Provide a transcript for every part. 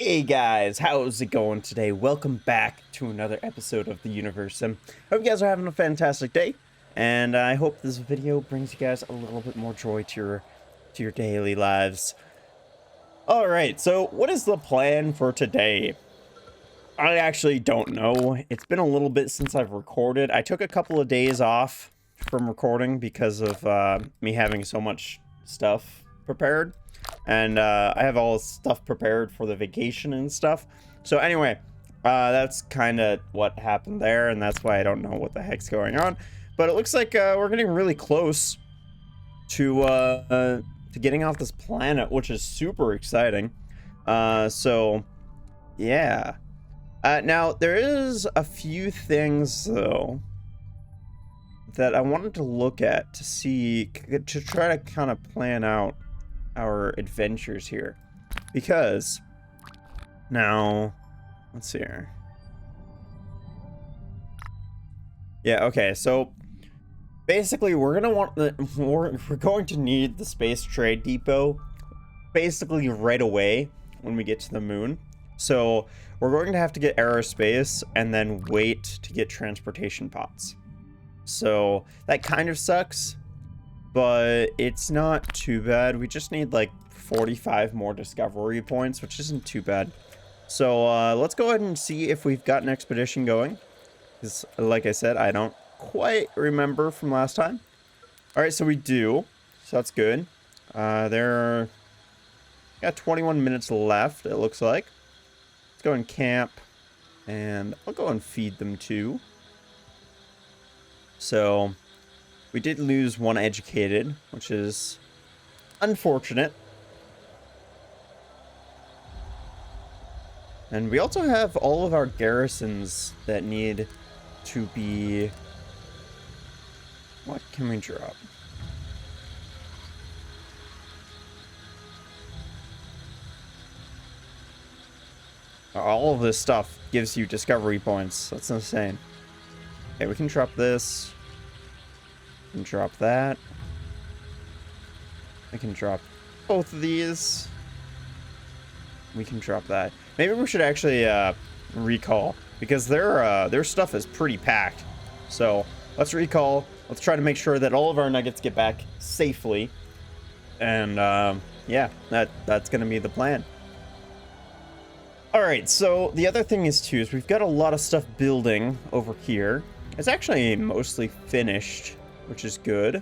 Hey guys, how's it going today? Welcome back to another episode of the Universim. Hope you guys are having a fantastic day, and I hope this video brings you guys a little bit more joy to your daily lives. All right, so what is the plan for today? I actually don't know. It's been a little bit since I've recorded. I took a couple of days off from recording because of me having so much stuff prepared. And I have all this stuff prepared for the vacation and stuff. So anyway, that's kind of what happened there, and that's why I don't know what the heck's going on. But it looks like we're getting really close to getting off this planet, which is super exciting. So yeah. Now there is a few things though that I wanted to look at to see, to try to kind of plan out our adventures here, because now let's see here. Yeah, okay, so basically we're going to need the space trade depot basically right away when we get to the moon. So we're going to have to get aerospace and then wait to get transportation pods. So that kind of sucks, but it's not too bad. We just need like 45 more discovery points, which isn't too bad. So let's go ahead and see if we've got an expedition going, because like I said, I don't quite remember from last time. All right, so we do, so that's good. Got 21 minutes left, it looks like. Let's go and camp, and I'll go and feed them too. So we did lose one educated, which is unfortunate. And we also have all of our garrisons that need to be... What can we drop? All of this stuff gives you discovery points. That's insane. Okay, we can drop this. We can drop that. I can drop both of these. We can drop that. Maybe we should actually recall, because their stuff is pretty packed. So let's recall. Let's try to make sure that all of our nuggets get back safely. And yeah, that's gonna be the plan. All right. So the other thing is too is we've got a lot of stuff building over here. It's actually mostly finished, which is good.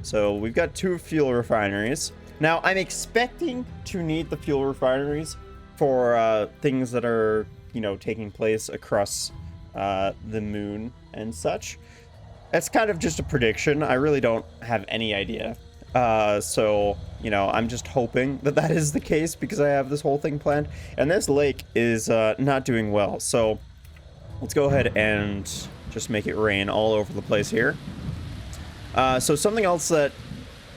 So we've got 2 fuel refineries. Now I'm expecting to need the fuel refineries for things that are, you know, taking place across the moon and such. That's kind of just a prediction. I really don't have any idea. So, you know, I'm just hoping that that is the case because I have this whole thing planned. And this lake is not doing well. So let's go ahead and just make it rain all over the place here. So something else that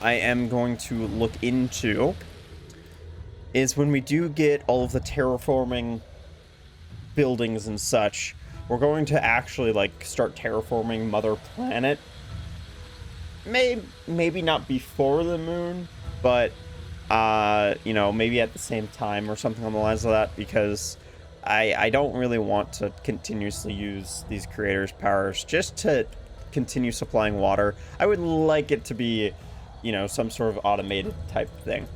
I am going to look into is when we do get all of the terraforming buildings and such, we're going to actually like start terraforming Mother Planet. Maybe not before the moon, but you know, maybe at the same time or something on the lines of that, because I don't really want to continuously use these creators' powers just to continue supplying water. I would like it to be, you know, some sort of automated type thing.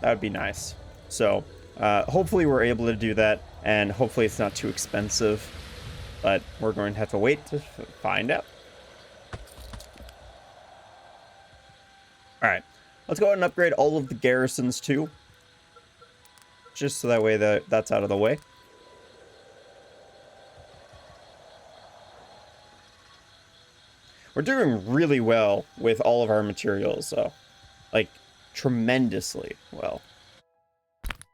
That would be nice. So hopefully we're able to do that, and hopefully it's not too expensive, but we're going to have to wait to find out. All right, let's go ahead and upgrade all of the garrisons too, just so that way that's out of the way. We're doing really well with all of our materials, though. Like, tremendously well.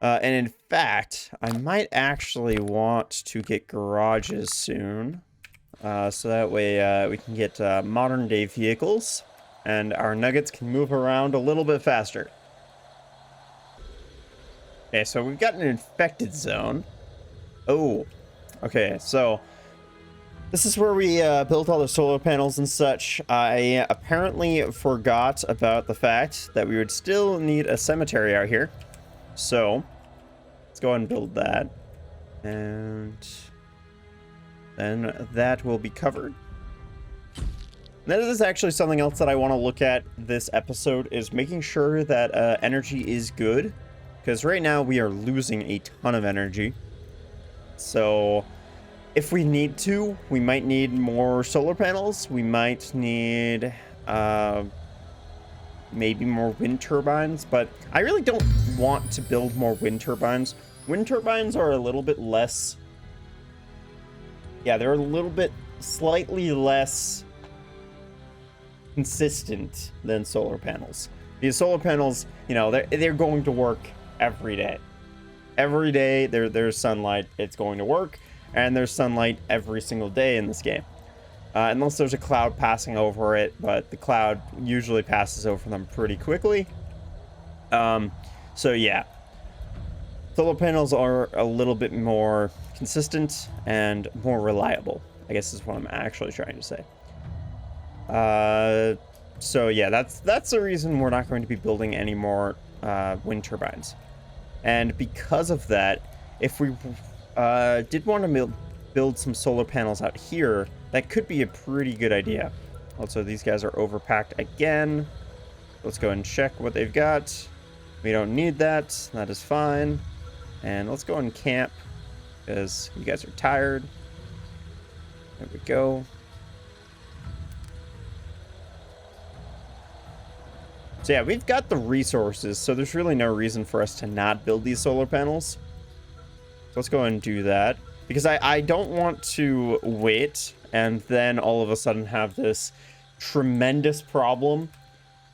And in fact, I might actually want to get garages soon. So that way we can get modern day vehicles, and our nuggets can move around a little bit faster. Okay, so we've got an infected zone. Oh, okay, so this is where we built all the solar panels and such. I apparently forgot about the fact that we would still need a cemetery out here. So Let's go ahead and build that. And then that will be covered. This is actually something else that I want to look at this episode, is making sure that energy is good. Because right now we are losing a ton of energy. So if we need to, we might need more solar panels. We might need maybe more wind turbines. But I really don't want to build more wind turbines. Wind turbines are a little bit less... Yeah, they're a little bit slightly less consistent than solar panels. These solar panels, you know, they're going to work every day. Every day there's sunlight, it's going to work, and there's sunlight every single day in this game. Unless there's a cloud passing over it, but the cloud usually passes over them pretty quickly. So yeah. Solar panels are a little bit more consistent and more reliable, I guess is what I'm actually trying to say. So yeah, that's the reason we're not going to be building any more wind turbines. And because of that, if we did want to build some solar panels out here, that could be a pretty good idea. Also, these guys are overpacked again. Let's go and check what they've got. We don't need that. That is fine. And let's go and camp, because you guys are tired. There we go. So yeah, we've got the resources, so there's really no reason for us to not build these solar panels. So let's go and do that, because I don't want to wait and then all of a sudden have this tremendous problem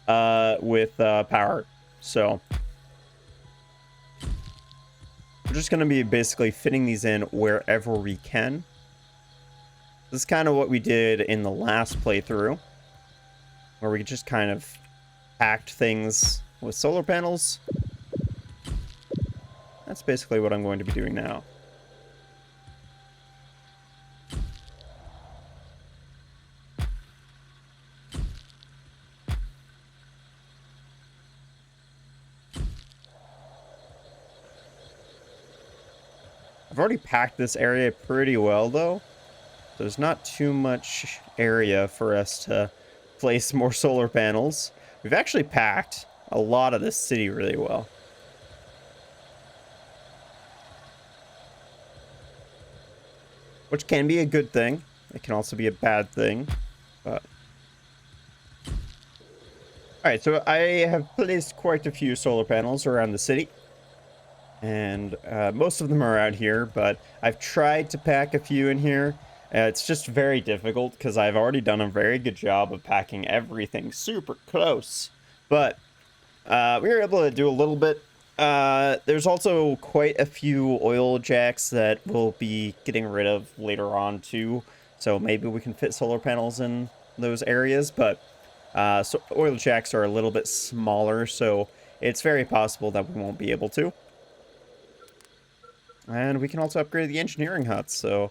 with power. So we're just going to be basically fitting these in wherever we can. This is kind of what we did in the last playthrough, where we just kind of packed things with solar panels. That's basically what I'm going to be doing now. I've already packed this area pretty well, though. There's not too much area for us to place more solar panels. We've actually packed a lot of this city really well. Which can be a good thing. It can also be a bad thing. But alright, so I have placed quite a few solar panels around the city. And most of them are out here, but I've tried to pack a few in here. It's just very difficult because I've already done a very good job of packing everything super close. But we were able to do a little bit. There's also quite a few oil jacks that we'll be getting rid of later on too. So maybe we can fit solar panels in those areas. But so oil jacks are a little bit smaller, so it's very possible that we won't be able to. And we can also upgrade the engineering huts, so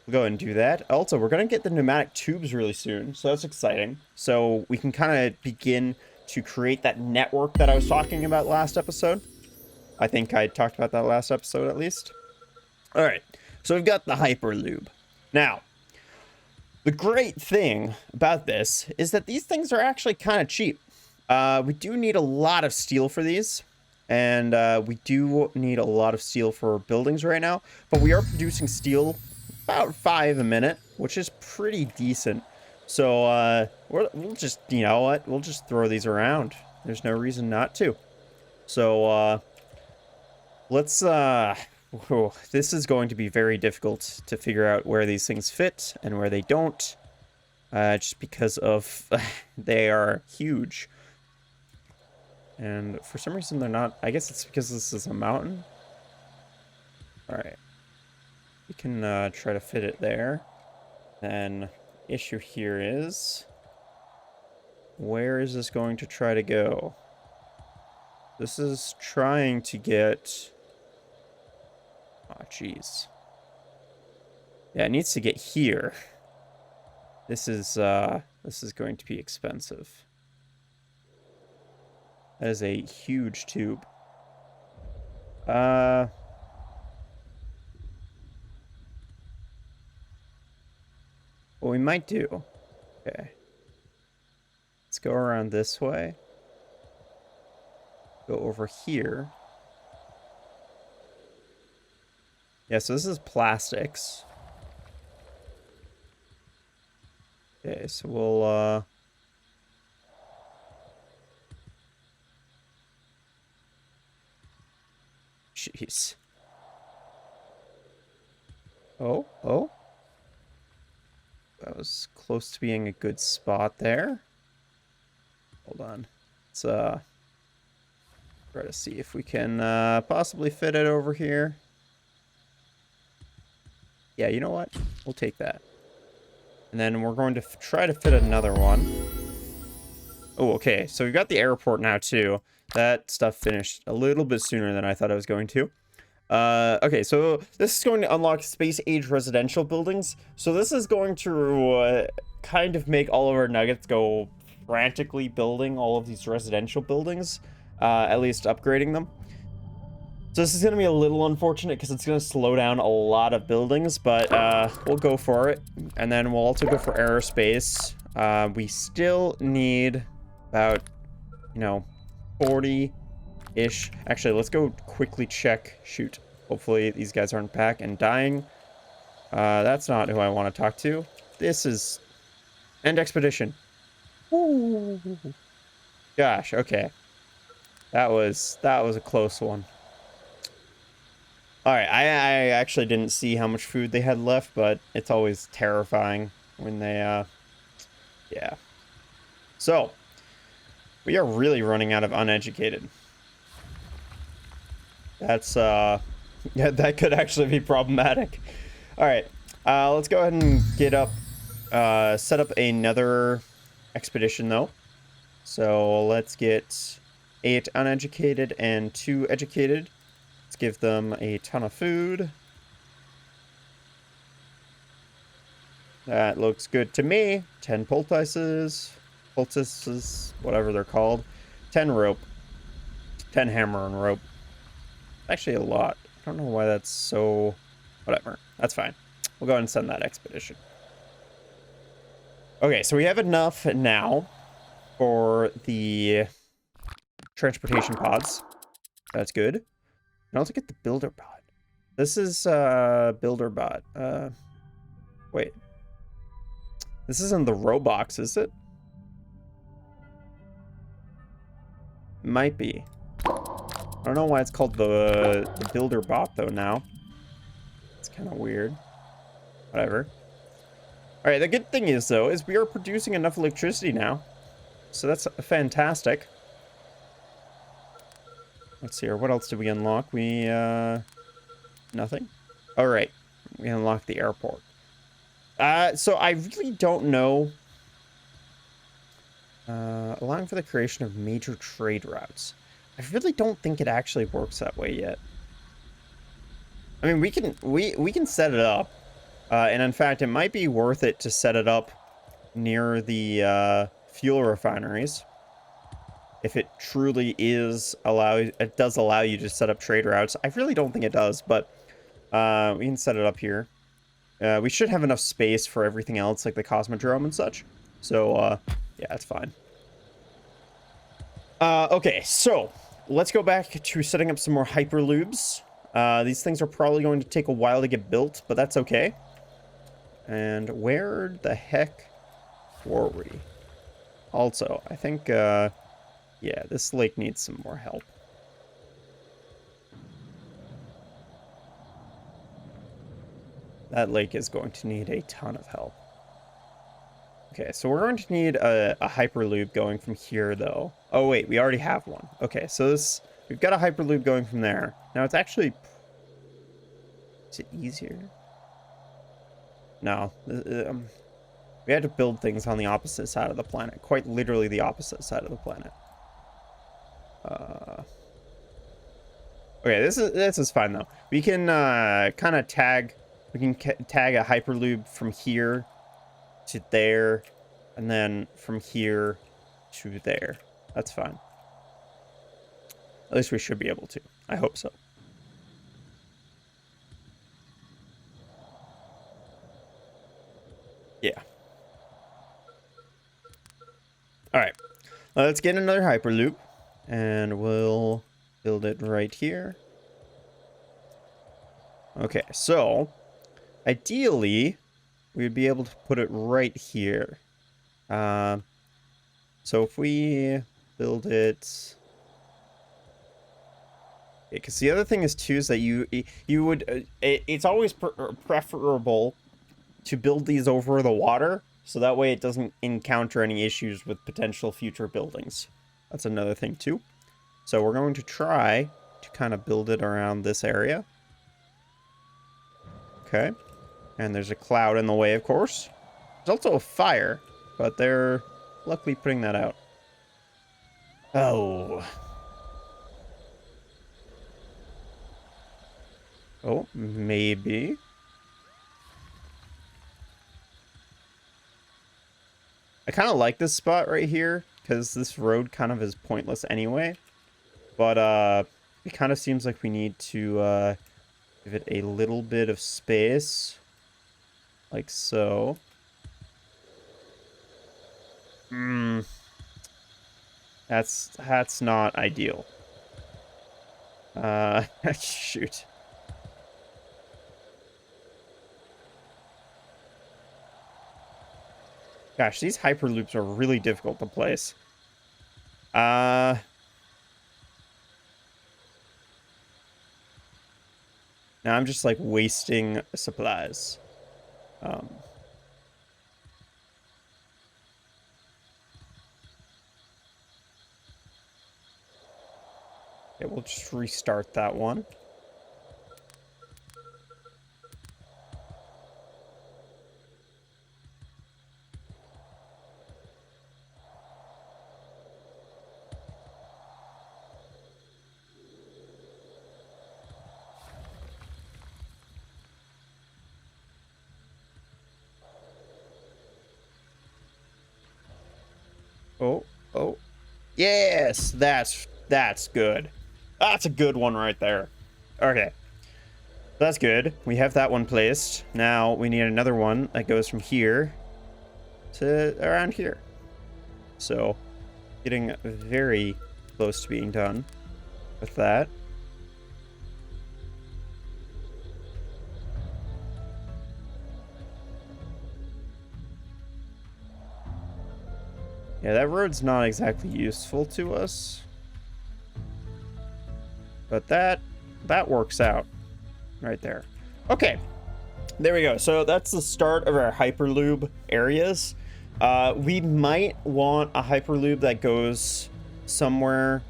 we'll go ahead and do that. Also, we're going to get the pneumatic tubes really soon, so that's exciting. So we can kind of begin to create that network that I was talking about last episode. I think I talked about that last episode, at least. All right, so we've got the hyperloop. Now, the great thing about this is that these things are actually kind of cheap. We do need a lot of steel for these. And we do need a lot of steel for buildings right now. But we are producing steel about 5 a minute, which is pretty decent. So we'll just, you know what? We'll just throw these around. There's no reason not to. So let's... this is going to be very difficult to figure out where these things fit and where they don't. Just because of... they are huge. And for some reason they're not... I guess it's because this is a mountain. Alright. We can try to fit it there. Then issue here is... where is this going to try to go? This is trying to get... oh, jeez. Yeah, it needs to get here. This is going to be expensive. That is a huge tube. what we might do... Okay. Let's go around this way. Go over here. Yeah, so this is plastics. Okay, so we'll, jeez. Oh, oh. That was close to being a good spot there. Hold on. Let's, try to see if we can, possibly fit it over here. Yeah, you know what? We'll take that. And then we're going to try to fit another one. Oh, okay. So we've got the airport now, too. That stuff finished a little bit sooner than I thought it was going to. Okay, so this is going to unlock space-age residential buildings. So this is going to kind of make all of our nuggets go frantically building all of these residential buildings. At least upgrading them. So this is going to be a little unfortunate because it's going to slow down a lot of buildings, but we'll go for it. And then we'll also go for aerospace. We still need about, 40-ish. Actually, let's go quickly check. Shoot. Hopefully these guys aren't back and dying. That's not who I want to talk to. This is... End expedition. Ooh. Gosh, okay. That was a close one. Alright, I actually didn't see how much food they had left, but it's always terrifying when they, yeah. So, we are really running out of uneducated. That's, yeah, that could actually be problematic. Alright, let's go ahead and get up, set up another expedition, though. So, let's get 8 uneducated and 2 educated. Let's give them a ton of food. That looks good to me. 10 poultices, whatever they're called. 10 rope. 10 hammer and rope. Actually a lot. I don't know why that's so... Whatever. That's fine. We'll go ahead and send that expedition. Okay, so we have enough now for the transportation pods. That's good. And also get the builder bot. This is builder bot. Wait. This isn't the Roblox, is it? Might be. I don't know why it's called the builder bot though now. It's kind of weird. Whatever. All right, the good thing is though is we are producing enough electricity now. So that's fantastic. Let's see here. What else did we unlock? We, nothing? All right. We unlocked the airport. So I really don't know. Allowing for the creation of major trade routes. I really don't think it actually works that way yet. I mean, we can set it up. And in fact, it might be worth it to set it up near the, fuel refineries. If it truly is it does allow you to set up trade routes. I really don't think it does, but we can set it up here. We should have enough space for everything else, like the Cosmodrome and such. So, yeah, that's fine. Okay, so let's go back to setting up some more hyperloops. These things are probably going to take a while to get built, but that's okay. And where the heck were we? Also, I think, yeah, this lake needs some more help. That lake is going to need a ton of help. Okay, so we're going to need a hyperloop going from here, though. Oh, wait, we already have one. Okay, so we've got a hyperloop going from there. Now, it's actually... Is it easier? No. We had to build things on the opposite side of the planet. Quite literally the opposite side of the planet. Okay, this is fine though. We can kind of tag. We can tag a hyperloop from here to there, and then from here to there. That's fine. At least we should be able to. I hope so. Yeah. Let's get another hyperloop, and we'll build it right here. Okay, so ideally, we'd be able to put it right here. So if we build it, because the other thing is too is that it's always preferable to build these over the water, so that way it doesn't encounter any issues with potential future buildings. That's another thing too. So we're going to try to kind of build it around this area. Okay. And there's a cloud in the way, of course. There's also a fire, but they're luckily putting that out. Oh. Oh, maybe. I kind of like this spot right here, because this road kind of is pointless anyway. But, it kind of seems like we need to, give it a little bit of space. Like so. That's not ideal. Shoot. Gosh, these hyperloops are really difficult to place. Now I'm just like wasting supplies. Yeah, we'll just restart that one. Oh. Yes, that's good. That's a good one right there. Okay. That's good. We have that one placed. Now we need another one that goes from here to around here. So, getting very close to being done with that. Yeah, that road's not exactly useful to us. But that works out right there. Okay. There we go. So that's the start of our hyperloop areas. We might want a hyperloop that goes somewhere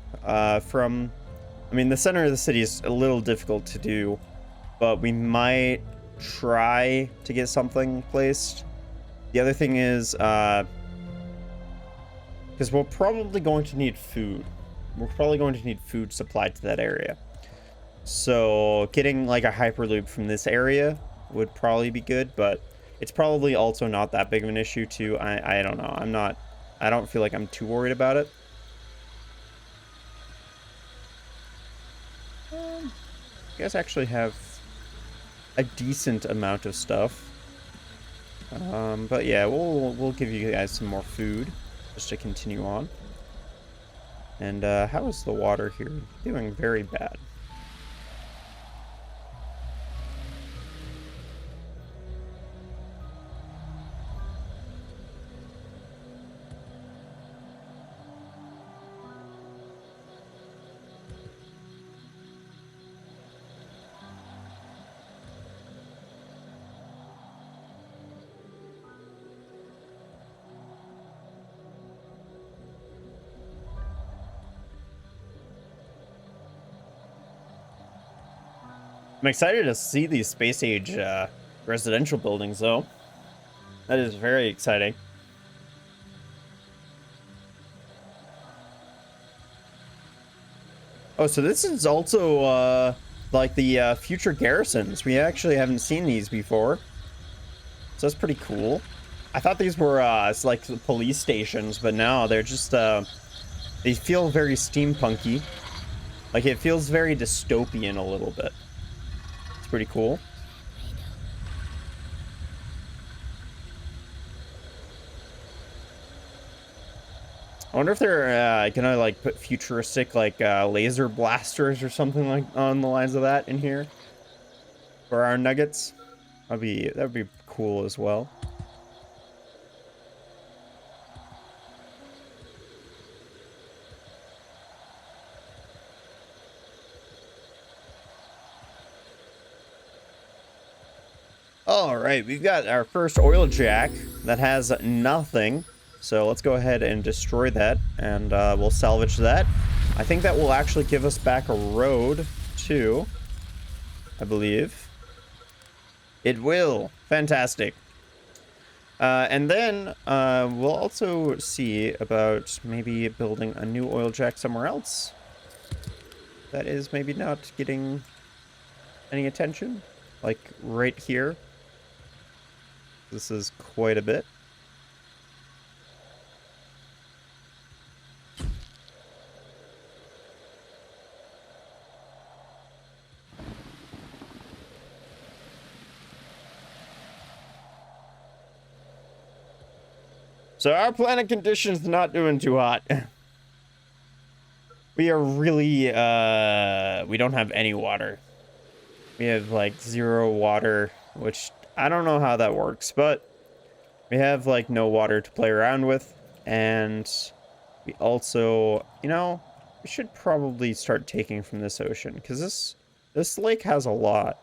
from... I mean, the center of the city is a little difficult to do, but we might try to get something placed. The other thing is... because we're probably going to need food. We're probably going to need food supplied to that area. So getting like a hyperloop from this area would probably be good, but it's probably also not that big of an issue too. I don't know. I don't feel like I'm too worried about it. You guys actually have a decent amount of stuff. But yeah, we'll give you guys some more food just to continue on. And how is the water here? Doing very bad. I'm excited to see these space age residential buildings, though. That is very exciting. Oh, so this is also like the future garrisons. We actually haven't seen these before, so that's pretty cool. I thought these were it's like the police stations, but no, they're just they feel very steampunky. Like it feels very dystopian a little bit. Pretty cool. I wonder if they're gonna like put futuristic like laser blasters or something like on the lines of that in here for our nuggets. That'd be cool as well. All right, we've got our first oil jack that has nothing. So let's go ahead and destroy that, and we'll salvage that. I think that will actually give us back a road, too, I believe. It will. Fantastic. And then we'll also see about maybe building a new oil jack somewhere else. That is maybe not getting any attention. Like right here. This is quite a bit. So our planet condition's not doing too hot. We are really, we don't have any water. We have like 0 water, which I don't know how that works, but we have like no water to play around with. And we also, you know, we should probably start taking from this ocean because this lake has a lot.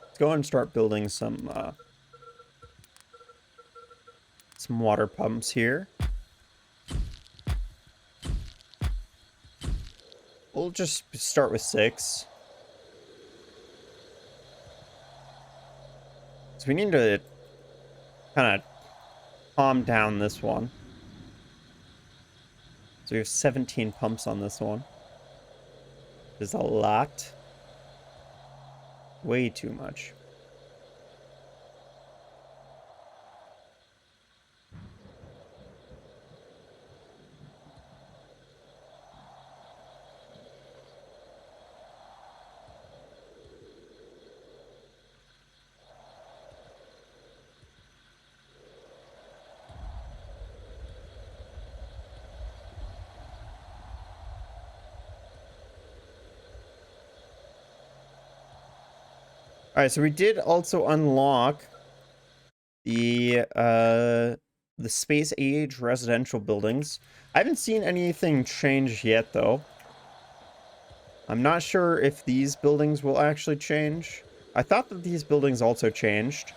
Let's go and start building some water pumps here. We'll just start with 6. So we need to kind of calm down this one. So we have 17 pumps on this one. There's a lot. Way too much. All right, so we did also unlock the space age residential buildings. I haven't seen anything change yet, though. I'm not sure if these buildings will actually change. I thought that these buildings also changed.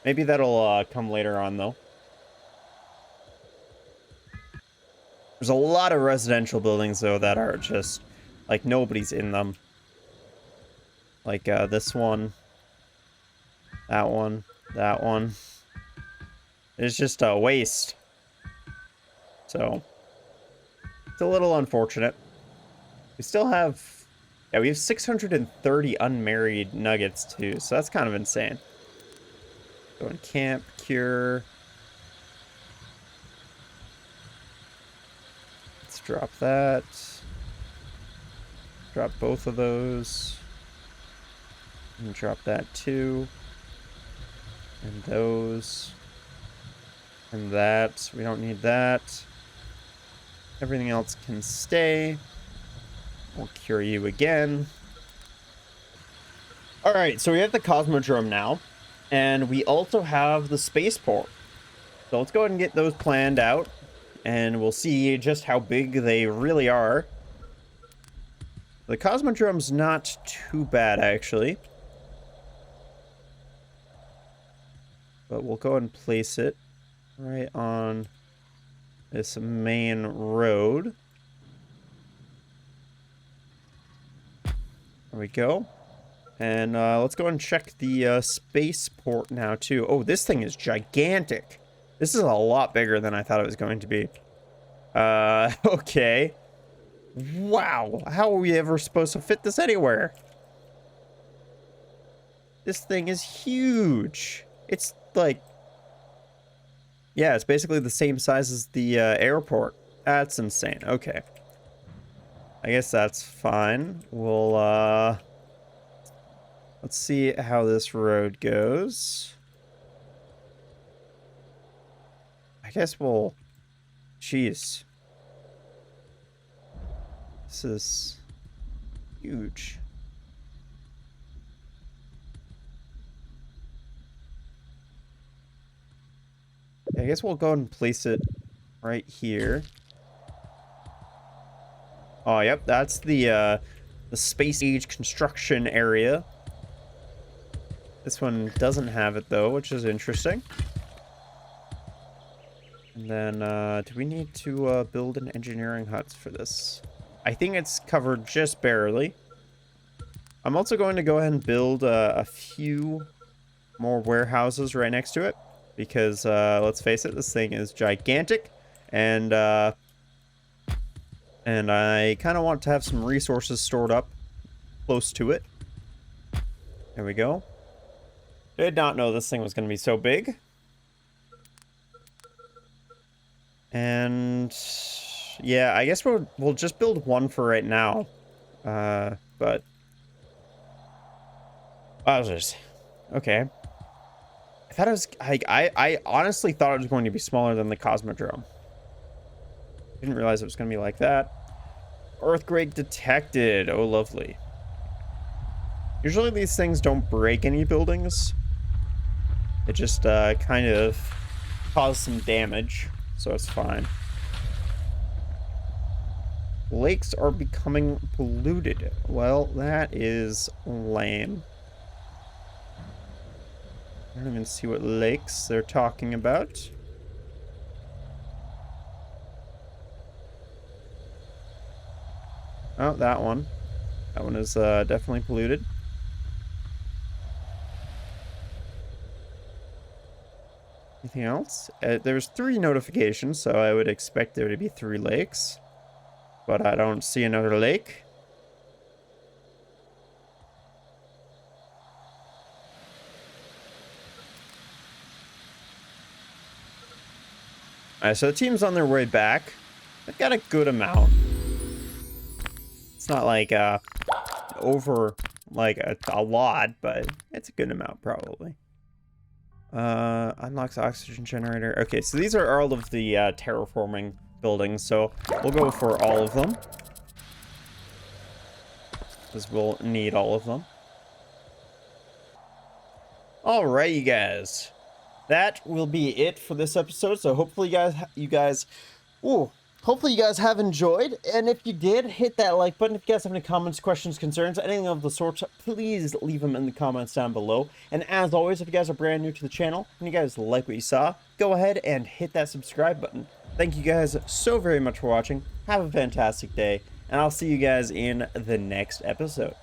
Maybe that'll come later on, though. There's a lot of residential buildings, though, that are just, like, nobody's in them. Like, this one. That one. That one. It's just a waste. So, it's a little unfortunate. We still have... Yeah, we have 630 unmarried nuggets, too. So that's kind of insane. Go in camp, cure. Let's drop that. Drop both of those. And drop that, too. And those. And that. We don't need that. Everything else can stay. We'll cure you again. Alright, so we have the Cosmodrome now. And we also have the spaceport. So let's go ahead and get those planned out. And we'll see just how big they really are. The Cosmodrome's not too bad, actually. But we'll go ahead and place it right on this main road. There we go. And let's go and check the spaceport now, too. Oh, this thing is gigantic. This is a lot bigger than I thought it was going to be. Okay. Wow. How are we ever supposed to fit this anywhere? This thing is huge. It's like... Yeah, it's basically the same size as the airport. That's insane. Okay. I guess that's fine. We'll, let's see how this road goes. I guess we'll... Jeez. This is huge. I guess we'll go ahead and place it right here. Oh, yep, that's the space age construction area. This one doesn't have it though, which is interesting. And then, do we need to build an engineering hut for this? I think it's covered just barely. I'm also going to go ahead and build a few more warehouses right next to it. Because, let's face it, this thing is gigantic. And I kind of want to have some resources stored up close to it. There we go. Did not know this thing was going to be so big. And yeah, I guess we'll just build one for right now. But wowzers. Okay. I thought it was I honestly thought it was going to be smaller than the Cosmodrome. Didn't realize it was going to be like that. Earthquake detected. Oh, lovely. Usually these things don't break any buildings. It just kind of cause some damage, so it's fine. Lakes are becoming polluted. Well, that is lame. I don't even see what lakes they're talking about. Oh, that one. That one is definitely polluted. Anything else? There's 3 notifications, so I would expect there to be 3 lakes. But I don't see another lake. Alright, so the team's on their way back. They've got a good amount. It's not like over like a lot, but it's a good amount probably. Unlocks oxygen generator. Okay, so these are all of the terraforming buildings, so we'll go for all of them. Because we'll need all of them. Alright, you guys. That will be it for this episode. So hopefully you guys have enjoyed. And if you did, hit that like button. If you guys have any comments, questions, concerns, anything of the sort, please leave them in the comments down below. And as always, if you guys are brand new to the channel and you guys like what you saw, go ahead and hit that subscribe button. Thank you guys so very much for watching. Have a fantastic day, and I'll see you guys in the next episode.